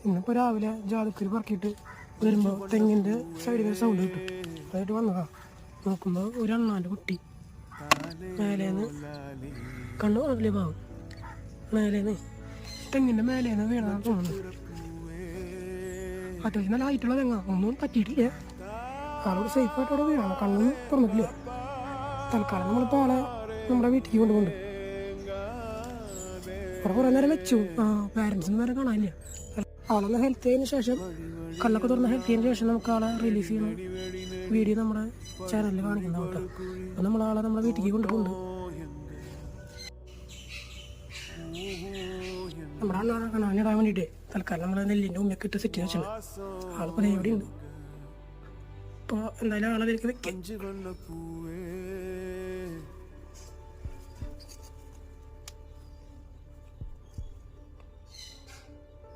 ഇന്നിപ്പോൾ രാവിലെ ജാതിക്കരി പറക്കിയിട്ട് വരുമ്പോൾ തെങ്ങിൻ്റെ സൈഡിൽ ഒരു സൗണ്ട് കിട്ടും. അതായിട്ട് വന്നതാ. നോക്കുമ്പോൾ ഒരു അണ്ണാൻ്റെ കുട്ടി മേലേന്ന് കണ്ണു പറഞ്ഞില്ലേ പാവം മേലേന്ന് തെങ്ങിൻ്റെ മേലേന്ന് വീണാണ് തോന്നുന്നത്. അത്യാവശ്യം നല്ല ഹൈറ്റുള്ള തെങ്ങ, ഒന്നും പറ്റിയിട്ടില്ല. ആളോട് സേഫായിട്ട് അവിടെ വീണാണ്, കണ്ണൊന്നും തുറന്നിട്ടില്ല. തൽക്കാലം നമ്മളിപ്പോൾ ആളെ നമ്മുടെ വീട്ടിലേക്ക് കൊണ്ടുപോകുന്നുണ്ട്. അവിടെ കുറേ നേരം വെച്ചു. പാരൻസിന് നേരെ കാണാനില്ല. ആളൊന്ന് ഹെൽത്ത് ചെയ്തതിന് ശേഷം, കണ്ണൊക്കെ തുറന്ന് ഹെൽത്ത് ചെയ്തതിന് ശേഷം നമുക്ക് ആളെ റിലീസ് ചെയ്യുന്ന വീഡിയോ നമ്മുടെ ചാനലിൽ കാണിക്കുന്നതാണ് കേട്ടോ. അപ്പോൾ നമ്മൾ ആളെ നമ്മുടെ വീട്ടിലേക്ക് കൊണ്ടുപോകുന്നുണ്ട്. നമ്മുടെ ആളെ കാണാനിടാൻ വേണ്ടിയിട്ട് തൽക്കാലം നമ്മൾ നെല്ലിൻ്റെ ഉമ്മയൊക്കെ ഇട്ട് സെറ്റ് വെച്ചിട്ടുണ്ട്. ആളിപ്പോൾ എവിടെയുണ്ട്. ഇപ്പോൾ എന്തായാലും ആളെ അതിലേക്ക് വെക്കാം.